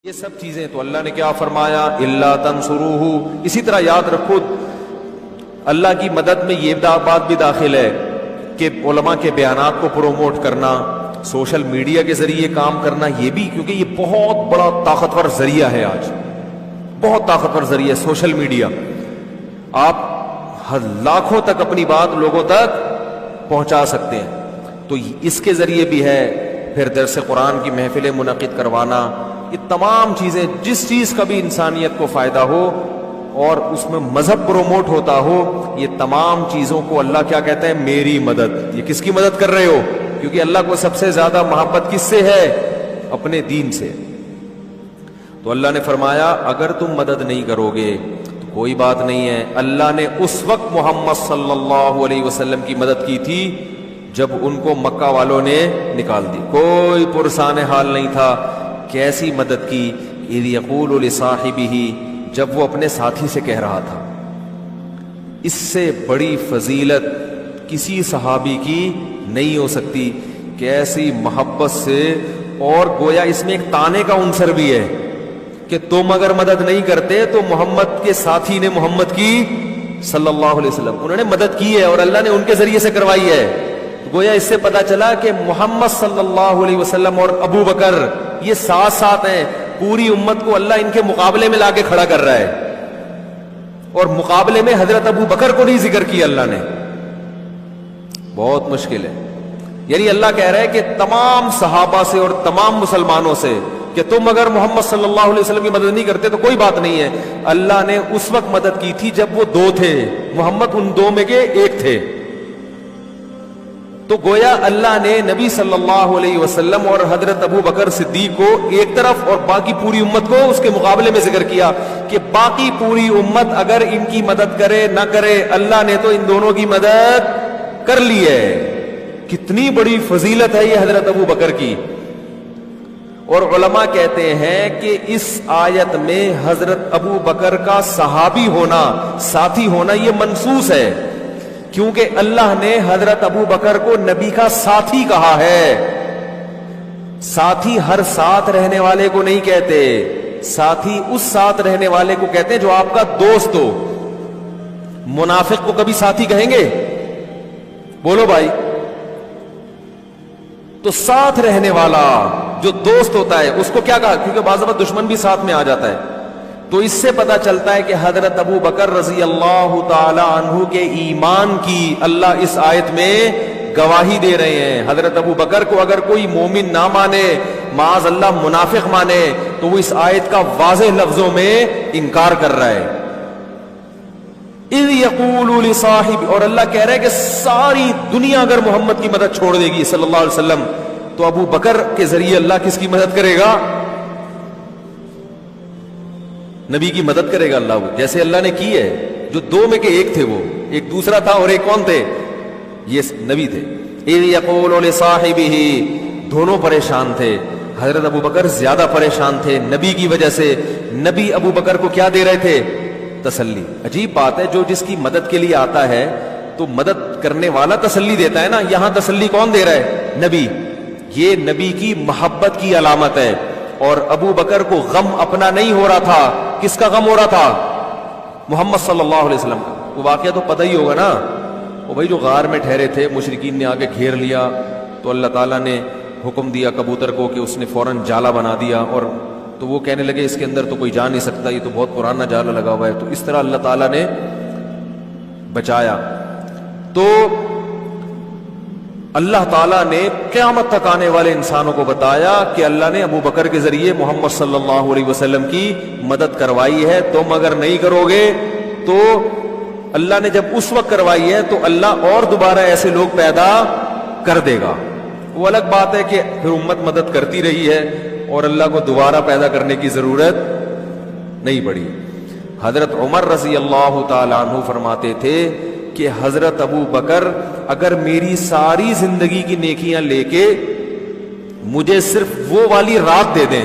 یہ سب چیزیں تو اللہ نے کیا فرمایا الا تنصروہ. اسی طرح یاد رکھو اللہ کی مدد میں یہ بات بھی داخل ہے کہ علماء کے بیانات کو پروموٹ کرنا، سوشل میڈیا کے ذریعے کام کرنا، یہ بھی کیونکہ یہ بہت بڑا طاقتور ذریعہ ہے، آج بہت طاقتور ذریعہ سوشل میڈیا. آپ لاکھوں تک اپنی بات لوگوں تک پہنچا سکتے ہیں. تو اس کے ذریعے بھی ہے. پھر درس قرآن کی محفلیں منعقد کروانا، یہ تمام چیزیں جس چیز کا بھی انسانیت کو فائدہ ہو اور اس میں مذہب پروموٹ ہوتا ہو، یہ تمام چیزوں کو اللہ کیا کہتے ہیں؟ میری مدد. یہ کس کی مدد کر رہے ہو؟ کیونکہ اللہ کو سب سے زیادہ محبت کس سے ہے؟ اپنے دین سے. تو اللہ نے فرمایا اگر تم مدد نہیں کرو گے تو کوئی بات نہیں ہے. اللہ نے اس وقت محمد صلی اللہ علیہ وسلم کی مدد کی تھی جب ان کو مکہ والوں نے نکال دی. کوئی پرسان حال نہیں تھا. کیسی مدد کی؟ اذ یقول لصاحبہ، جب وہ اپنے ساتھی سے کہہ رہا تھا. اس سے بڑی فضیلت کسی صحابی کی نہیں ہو سکتی. کیسی محبت سے، اور گویا اس میں ایک تانے کا عنصر بھی ہے کہ تم اگر مدد نہیں کرتے تو محمد کے ساتھی نے محمد کی صلی اللہ علیہ وسلم، انہوں نے مدد کی ہے اور اللہ نے ان کے ذریعے سے کروائی ہے. گویا اس سے پتا چلا کہ محمد صلی اللہ علیہ وسلم اور ابو بکر یہ ساتھ ساتھ ہیں. پوری امت کو اللہ ان کے مقابلے میں لا کے کھڑا کر رہا ہے، اور مقابلے میں حضرت ابو بکر کو نہیں ذکر کیا اللہ نے. بہت مشکل ہے. یعنی اللہ کہہ رہا ہے کہ تمام صحابہ سے اور تمام مسلمانوں سے کہ تم اگر محمد صلی اللہ علیہ وسلم کی مدد نہیں کرتے تو کوئی بات نہیں ہے. اللہ نے اس وقت مدد کی تھی جب وہ دو تھے، محمد ان دو میں کے ایک تھے. تو گویا اللہ نے نبی صلی اللہ علیہ وسلم اور حضرت ابو بکر صدیق کو ایک طرف اور باقی پوری امت کو اس کے مقابلے میں ذکر کیا کہ باقی پوری امت اگر ان کی مدد کرے نہ کرے، اللہ نے تو ان دونوں کی مدد کر لی ہے. کتنی بڑی فضیلت ہے یہ حضرت ابو بکر کی. اور علماء کہتے ہیں کہ اس آیت میں حضرت ابو بکر کا صحابی ہونا، ساتھی ہونا، یہ منصوص ہے، کیونکہ اللہ نے حضرت ابو بکر کو نبی کا ساتھی کہا ہے. ساتھی ہر ساتھ رہنے والے کو نہیں کہتے، ساتھی اس ساتھ رہنے والے کو کہتے ہیں جو آپ کا دوست ہو. منافق کو کبھی ساتھی کہیں گے؟ بولو بھائی. تو ساتھ رہنے والا جو دوست ہوتا ہے اس کو کیا کہا؟ کیونکہ بعض وقت دشمن بھی ساتھ میں آ جاتا ہے. تو اس سے پتا چلتا ہے کہ حضرت ابو بکر رضی اللہ تعالی عنہ کے ایمان کی اللہ اس آیت میں گواہی دے رہے ہیں. حضرت ابو بکر کو اگر کوئی مومن نہ مانے، معاذ اللہ منافق مانے، تو وہ اس آیت کا واضح لفظوں میں انکار کر رہا ہے. اذ یقول لصاحب، اور اللہ کہہ رہا ہے کہ ساری دنیا اگر محمد کی مدد چھوڑ دے گی صلی اللہ علیہ وسلم تو ابو بکر کے ذریعے اللہ کس کی مدد کرے گا؟ نبی کی مدد کرے گا اللہ. جیسے اللہ نے کی ہے. جو دو میں کے ایک تھے، وہ ایک دوسرا تھا اور ایک کون تھے؟ یہ نبی تھے. اذ یقول لصاحبہ، دونوں پریشان تھے. حضرت ابو بکر زیادہ پریشان تھے نبی کی وجہ سے. نبی ابو بکر کو کیا دے رہے تھے؟ تسلی. عجیب بات ہے، جو جس کی مدد کے لیے آتا ہے تو مدد کرنے والا تسلی دیتا ہے نا. یہاں تسلی کون دے رہا ہے؟ نبی. یہ نبی کی محبت کی علامت ہے. اور ابو بکر کو غم اپنا نہیں ہو رہا تھا. کس کا غم ہو رہا تھا؟ محمد صلی اللہ علیہ وسلم کا. وہ واقعہ تو پتہ ہی ہوگا نا. وہ بھائی جو غار میں ٹھہرے تھے، مشرکین نے آگے گھیر لیا تو اللہ تعالیٰ نے حکم دیا کبوتر کو کہ اس نے فوراً جالا بنا دیا. اور تو وہ کہنے لگے اس کے اندر تو کوئی جا نہیں سکتا، یہ تو بہت پرانا جالا لگا ہوا ہے. تو اس طرح اللہ تعالیٰ نے بچایا. تو اللہ تعالیٰ نے قیامت تک آنے والے انسانوں کو بتایا کہ اللہ نے ابو بکر کے ذریعے محمد صلی اللہ علیہ وسلم کی مدد کروائی ہے. تم اگر نہیں کرو گے تو اللہ نے جب اس وقت کروائی ہے تو اللہ اور دوبارہ ایسے لوگ پیدا کر دے گا. وہ الگ بات ہے کہ پھر امت مدد کرتی رہی ہے اور اللہ کو دوبارہ پیدا کرنے کی ضرورت نہیں پڑی. حضرت عمر رضی اللہ تعالی عنہ فرماتے تھے کہ حضرت ابو بکر اگر میری ساری زندگی کی نیکیاں لے کے مجھے صرف وہ والی رات دے دیں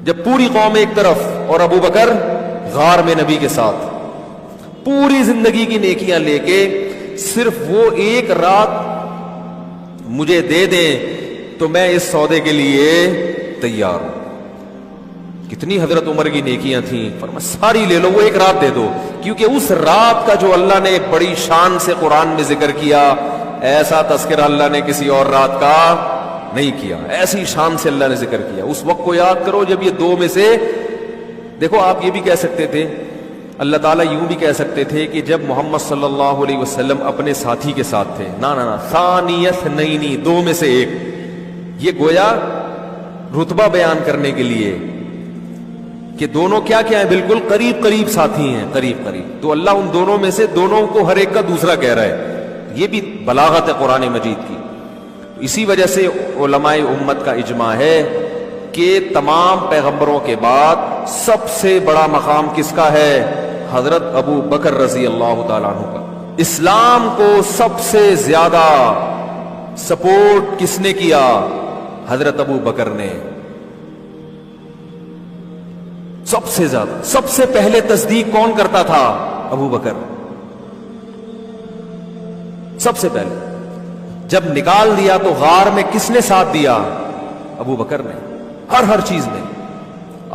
جب پوری قوم ایک طرف اور ابو بکر غار میں نبی کے ساتھ، پوری زندگی کی نیکیاں لے کے صرف وہ ایک رات مجھے دے دیں تو میں اس سودے کے لیے تیار ہوں. کتنی حضرت عمر کی نیکیاں تھیں، فرمایا ساری لے لو، وہ ایک رات دے دو، کیونکہ اس رات کا جو اللہ نے بڑی شان سے قرآن میں ذکر کیا، ایسا تذکرہ اللہ نے کسی اور رات کا نہیں کیا، ایسی شان سے اللہ نے ذکر کیا۔ اس وقت کو یاد کرو جب یہ دو میں سے، دیکھو آپ یہ بھی کہہ سکتے تھے، اللہ تعالیٰ یوں بھی کہہ سکتے تھے کہ جب محمد صلی اللہ علیہ وسلم اپنے ساتھی کے ساتھ تھے، نا نا نا، ثانی اثنین، دو میں سے ایک، یہ گویا رتبہ بیان کرنے کے لیے کہ دونوں کیا کیا ہیں، بالکل قریب قریب ساتھی ہیں، قریب قریب، تو اللہ ان دونوں میں سے دونوں کو ہر ایک کا دوسرا کہہ رہا ہے، یہ بھی بلاغت ہے قرآن مجید کی۔ اسی وجہ سے علماء امت کا اجماع ہے کہ تمام پیغمبروں کے بعد سب سے بڑا مقام کس کا ہے؟ حضرت ابو بکر رضی اللہ تعالیٰ عنہ کا۔ اسلام کو سب سے زیادہ سپورٹ کس نے کیا؟ حضرت ابو بکر نے، سب سے زیادہ، سب سے پہلے تصدیق کون کرتا تھا؟ ابو بکر، سب سے پہلے۔ جب نکال دیا تو غار میں کس نے ساتھ دیا؟ ابو بکر نے، ہر چیز میں۔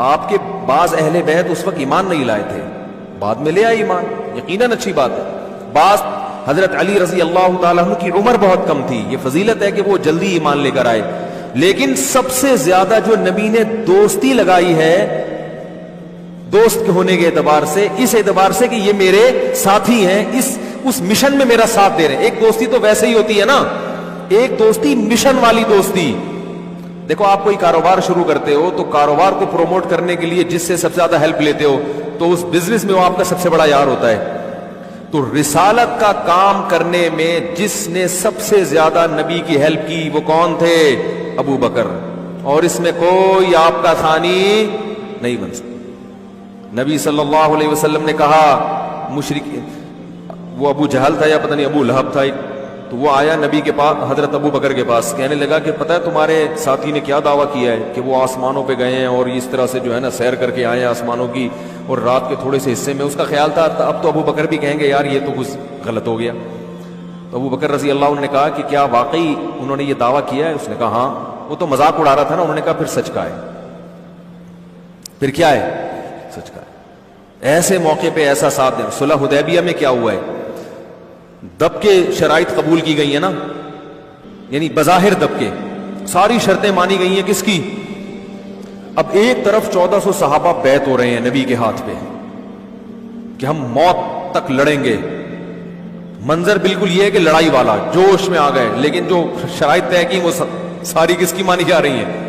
آپ کے بعض اہل بیت اس وقت ایمان نہیں لائے تھے، بعد میں لے آئے ایمان، یقیناً اچھی بات ہے۔ بعض حضرت علی رضی اللہ تعالیٰ عنہ کی عمر بہت کم تھی، یہ فضیلت ہے کہ وہ جلدی ایمان لے کر آئے، لیکن سب سے زیادہ جو نبی نے دوستی لگائی ہے، دوست ہونے کے اعتبار سے، اس اعتبار سے کہ یہ میرے ساتھی ہیں، اس مشن میں میرا ساتھ دے رہے ہیں۔ ایک دوستی تو ویسے ہی ہوتی ہے نا، ایک دوستی مشن والی دوستی۔ دیکھو آپ کوئی کاروبار شروع کرتے ہو تو کاروبار کو پروموٹ کرنے کے لیے جس سے سب سے زیادہ ہیلپ لیتے ہو تو اس بزنس میں وہ آپ کا سب سے بڑا یار ہوتا ہے۔ تو رسالت کا کام کرنے میں جس نے سب سے زیادہ نبی کی ہیلپ کی وہ کون تھے؟ ابو بکر، اور اس میں کوئی آپ کا ثانی نہیں بن سکتا۔ نبی صلی اللہ علیہ وسلم نے کہا، مشرک، وہ ابو جہل تھا یا پتہ نہیں ابو لہب تھا، تو وہ آیا نبی کے پاس، حضرت ابو بکر کے پاس، کہنے لگا کہ پتہ ہے تمہارے ساتھی نے کیا دعویٰ کیا ہے کہ وہ آسمانوں پہ گئے ہیں اور اس طرح سے جو ہے نا سیر کر کے آئے ہیں آسمانوں کی، اور رات کے تھوڑے سے حصے میں اس کا خیال تھا اب تو ابو بکر بھی کہیں گے یار یہ تو کچھ غلط ہو گیا۔ تو ابو بکر رضی اللہ عنہ نے کہا کہ کیا واقعی انہوں نے یہ دعویٰ کیا ہے؟ اس نے کہا ہاں۔ وہ تو مذاق اڑا رہا تھا نا، انہوں نے کہا پھر سچ کا ہے، پھر کیا ہے؟ سچ کا ہے۔ ایسے موقع پہ ایسا ساتھ دیں۔ صلح حدیبیہ میں کیا ہوا ہے؟ دب کے شرائط قبول کی گئی ہیں نا، یعنی بظاہر دب کے ساری شرطیں مانی گئی ہیں، کس کی؟ اب ایک طرف 1400 صحابہ بیعت ہو رہے ہیں نبی کے ہاتھ پہ کہ ہم موت تک لڑیں گے، منظر بالکل یہ ہے کہ لڑائی والا، جوش میں آ گئے، لیکن جو شرائط طے کی وہ ساری کس کی مانی جا رہی ہیں؟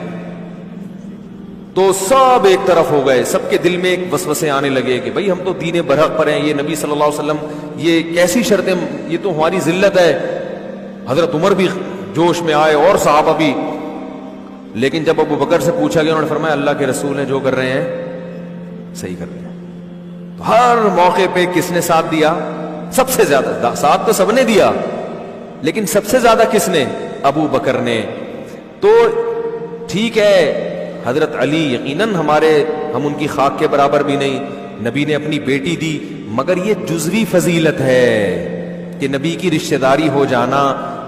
تو سب ایک طرف ہو گئے، سب کے دل میں ایک وسوسے آنے لگے کہ بھئی ہم تو دین برحق پر ہیں، یہ نبی صلی اللہ علیہ وسلم یہ کیسی شرطیں، یہ تو ہماری ذلت ہے۔ حضرت عمر بھی جوش میں آئے اور صحابہ بھی، لیکن جب ابو بکر سے پوچھا گیا انہوں نے فرمایا اللہ کے رسول ہیں جو کر رہے ہیں صحیح کر رہے ہیں۔ تو ہر موقع پہ کس نے ساتھ دیا؟ سب سے زیادہ ساتھ تو سب نے دیا، لیکن سب سے زیادہ کس نے؟ ابو بکر نے۔ تو ٹھیک ہے حضرت علی یقیناً ہم ان کی خاک کے برابر بھی نہیں، نبی نے اپنی بیٹی دی، مگر یہ جزوی فضیلت ہے کہ نبی کی رشتہ داری ہو جانا،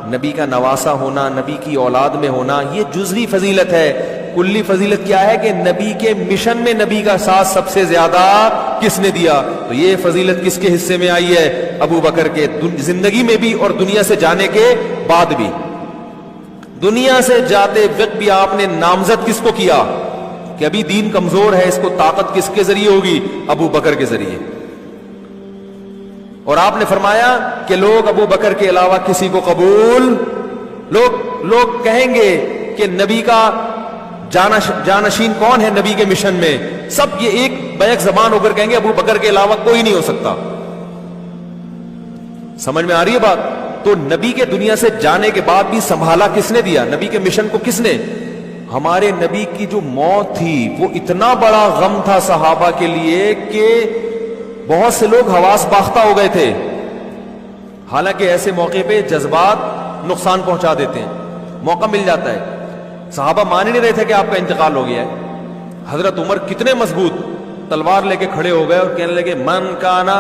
نبی کا نواسا ہونا، نبی کی اولاد میں ہونا، یہ جزوی فضیلت ہے۔ کلی فضیلت کیا ہے کہ نبی کے مشن میں نبی کا ساتھ سب سے زیادہ کس نے دیا؟ تو یہ فضیلت کس کے حصے میں آئی ہے؟ ابو بکر کے، زندگی میں بھی اور دنیا سے جانے کے بعد بھی۔ دنیا سے جاتے وقت بھی آپ نے نامزد کس کو کیا کہ ابھی دین کمزور ہے، اس کو طاقت کس کے ذریعے ہوگی؟ ابو بکر کے ذریعے۔ اور آپ نے فرمایا کہ لوگ ابو بکر کے علاوہ کسی کو قبول، لوگ کہیں گے کہ نبی کا جانشین کون ہے نبی کے مشن میں، سب یہ ایک بیک زبان ہو کر کہیں گے ابو بکر کے علاوہ کوئی نہیں ہو سکتا۔ سمجھ میں آ رہی ہے بات؟ تو نبی کے دنیا سے جانے کے بعد بھی سنبھالا کس نے دیا؟ نبی کے مشن کو کس نے؟ ہمارے نبی کی جو موت تھی وہ اتنا بڑا غم تھا صحابہ کے لیے کہ بہت سے لوگ حواس باختہ ہو گئے تھے، حالانکہ ایسے موقع پہ جذبات نقصان پہنچا دیتے ہیں، موقع مل جاتا ہے۔ صحابہ مان ہی نہیں رہے تھے کہ آپ کا انتقال ہو گیا ہے۔ حضرت عمر کتنے مضبوط، تلوار لے کے کھڑے ہو گئے اور کہنے لگے من کانا،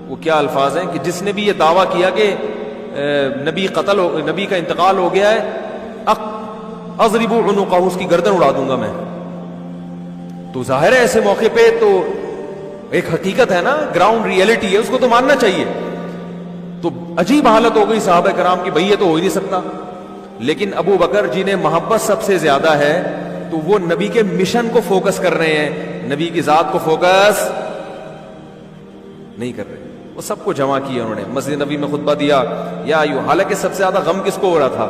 وہ کیا الفاظ ہیں کہ جس نے بھی یہ دعویٰ کیا کہ نبی کا انتقال ہو گیا ہے، اضرب عنقہ، اس کی گردن اڑا دوں گا میں۔ تو ظاہر ہے ایسے موقع پہ تو ایک حقیقت ہے نا, گراؤنڈ ریئلٹی ہے, اس کو تو ماننا چاہیے. تو عجیب حالت ہو گئی صحابہ کرام کی, بھئی یہ تو ہو ہی نہیں سکتا. لیکن ابو بکر جنہیں محبت سب سے زیادہ ہے تو وہ نبی کے مشن کو فوکس کر رہے ہیں, نبی کی ذات کو فوکس نہیں کر رہے. وہ سب کو جمع کیا انہوں نے, مسجد نبی میں خطبہ دیا, یا حالانکہ سب سے زیادہ غم کس کو ہو رہا تھا,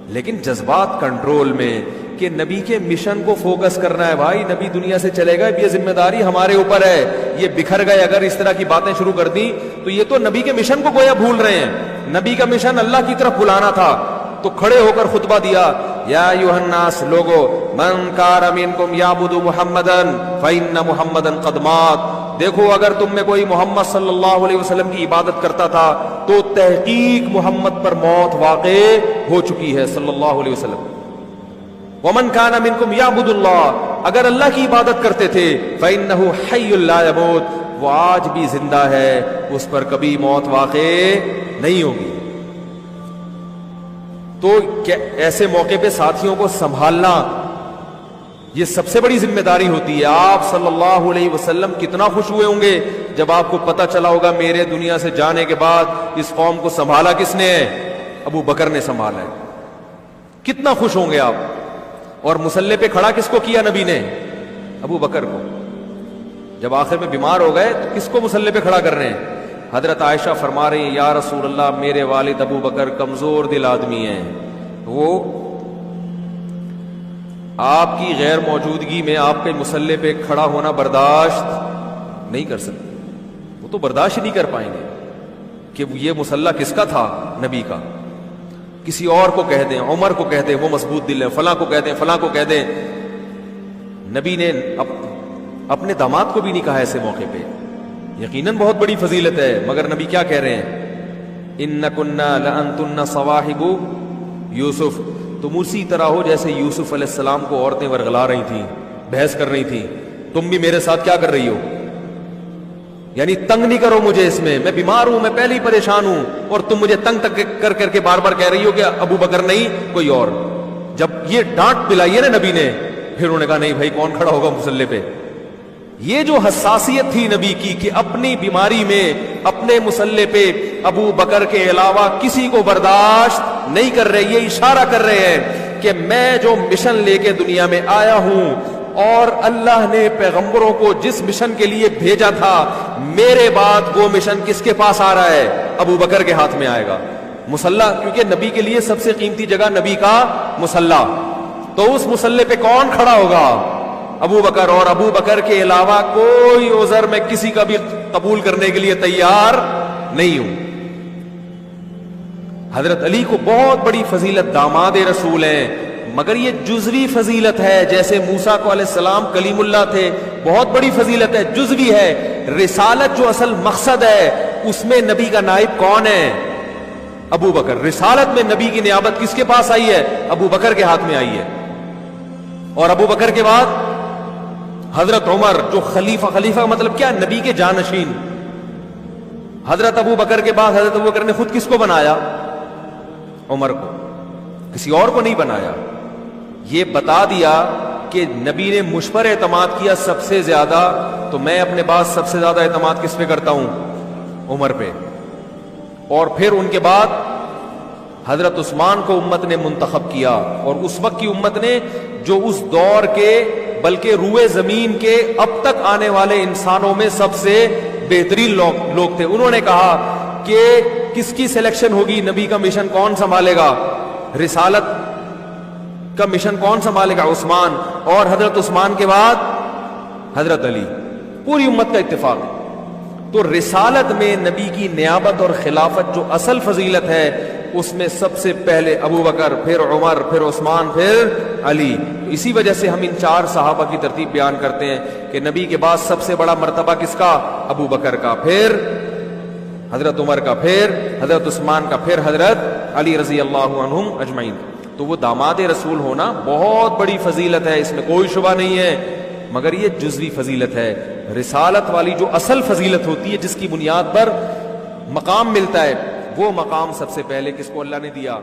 لیکن جذبات کنٹرول میں, کہ نبی کے مشن کو فوکس کرنا ہے. بھائی نبی دنیا سے چلے گئے, یہ ذمہ داری ہمارے اوپر ہے. یہ بکھر گئے, اگر اس طرح کی باتیں شروع کر دی تو یہ تو نبی کے مشن کو گویا بھول رہے ہیں. نبی کا مشن اللہ کی طرف بلانا تھا. تو کھڑے ہو کر خطبہ دیا, یا ایھا الناس, لوگو, من کان منکم یعبد محمدا فإن محمدا قد مات. دیکھو اگر تم میں کوئی محمد صلی اللہ علیہ وسلم کی عبادت کرتا تھا تو تحقیق محمد پر موت واقع ہو چکی ہے صلی اللہ علیہ وسلم. ومن کان منکم یعبد اللہ, اگر اللہ کی عبادت کرتے تھے, فإنہ حی لا یموت, وہ آج بھی زندہ ہے, اس پر کبھی موت واقع نہیں ہوگی. تو کیا ایسے موقع پہ ساتھیوں کو سنبھالنا یہ سب سے بڑی ذمہ داری ہوتی ہے. آپ صلی اللہ علیہ وسلم کتنا خوش ہوئے ہوں گے جب آپ کو پتا چلا ہوگا میرے دنیا سے جانے کے بعد اس قوم کو سنبھالا کس نے ہے, ابو بکر نے سنبھالا ہے. کتنا خوش ہوں گے آپ. اور مسلح پہ کھڑا کس کو کیا نبی نے, ابو بکر کو. جب آخر میں بیمار ہو گئے تو کس کو مسلح پہ کھڑا کر رہے ہیں, حضرت عائشہ فرما رہی ہیں, یا رسول اللہ, میرے والد ابو بکر کمزور دل آدمی ہیں, وہ آپ کی غیر موجودگی میں آپ کے مسلح پہ کھڑا ہونا برداشت نہیں کر سکتے. وہ تو برداشت نہیں کر پائیں گے کہ یہ مسلح کس کا تھا, نبی کا. کسی اور کو کہہ دیں, عمر کو کہہ دیں, وہ مضبوط دل ہے, فلاں کو کہہ دیں, فلاں کو کہہ دیں. نبی نے اپنے داماد کو بھی نہیں کہا ایسے موقع پہ. یقیناً بہت بڑی فضیلت ہے, مگر نبی کیا کہہ رہے ہیں, اِنَّكُنَّا لَأَنْتُنَّ صَوَاحِبُ یوسف, تم اسی طرح ہو جیسے یوسف علیہ السلام کو عورتیں ورغلا رہی تھیں, بحث کر رہی تھیں. تم بھی میرے ساتھ کیا کر رہی ہو, یعنی تنگ نہیں کرو مجھے, اس میں بیمار ہوں, میں پہلے ہی پریشان ہوں, اور تم مجھے تنگ تک کر کر کے بار بار کہہ رہی ہو کہ ابو بکر نہیں کوئی اور. جب یہ ڈانٹ پلائی ہے نا نبی نے, پھر انہوں نے کہا نہیں بھائی کون کھڑا ہوگا مسلح پہ. یہ جو حساسیت تھی نبی کی کہ اپنی بیماری میں اپنے مسلح پہ ابو بکر کے علاوہ کسی کو برداشت نہیں کر رہے. یہ اشارہ کر رہے ہیں کہ میں جو مشن لے کے دنیا میں آیا ہوں, اور اللہ نے پیغمبروں کو جس مشن کے لیے بھیجا تھا, میرے بعد وہ مشن کس کے پاس آ رہا ہے, ابو بکر کے ہاتھ میں آئے گا. مسلح, کیونکہ نبی کے لیے سب سے قیمتی جگہ نبی کا مسلح. تو اس مسلح پہ کون کھڑا ہوگا, ابو بکر. اور ابو بکر کے علاوہ کوئی عذر میں کسی کا بھی قبول کرنے کے لیے تیار نہیں ہوں. حضرت علی کو بہت بڑی فضیلت, داماد رسول ہیں, مگر یہ جزوی فضیلت ہے. جیسے موسیٰ کو علیہ السلام کلیم اللہ تھے, بہت بڑی فضیلت ہے, جزوی ہے. رسالت جو اصل مقصد ہے, اس میں نبی کا نائب کون ہے, ابو بکر. رسالت میں نبی کی نیابت کس کے پاس آئی ہے, ابو بکر کے ہاتھ میں آئی ہے. اور ابو بکر کے بعد حضرت عمر, جو خلیفہ مطلب کیا, نبی کے جانشین. حضرت ابو بکر کے بعد حضرت ابو بکر نے خود کس کو بنایا, عمر کو, کسی اور کو نہیں بنایا. یہ بتا دیا کہ نبی نے مجھ پر اعتماد کیا سب سے زیادہ, تو میں اپنے بعد سب سے زیادہ اعتماد کس پہ کرتا ہوں, عمر پہ. اور پھر ان کے بعد حضرت عثمان کو امت نے منتخب کیا, اور اس وقت کی امت نے جو اس دور کے بلکہ روئے زمین کے اب تک آنے والے انسانوں میں سب سے بہترین لوگ تھے. انہوں نے کہا کہ کس کی سلیکشن ہوگی, نبی کا مشن کون سنبھالے گا, رسالت کا مشن کون سنبھالے گا, عثمان. اور حضرت عثمان کے بعد حضرت علی. پوری امت کا اتفاق. تو رسالت میں نبی کی نیابت اور خلافت جو اصل فضیلت ہے, اس میں سب سے پہلے ابو بکر, پھر عمر, پھر عثمان, پھر علی. اسی وجہ سے ہم ان 4 صحابہ کی ترتیب بیان کرتے ہیں کہ نبی کے بعد سب سے بڑا مرتبہ کس کا, ابو بکر کا, پھر حضرت عمر کا, پھر حضرت عثمان کا, پھر حضرت علی رضی اللہ عنہم اجمعین. تو وہ داماد رسول ہونا بہت بڑی فضیلت ہے, اس میں کوئی شبہ نہیں ہے, مگر یہ جزوی فضیلت ہے. رسالت والی جو اصل فضیلت ہوتی ہے, جس کی بنیاد پر مقام ملتا ہے, وہ مقام سب سے پہلے کس کو اللہ نے دیا,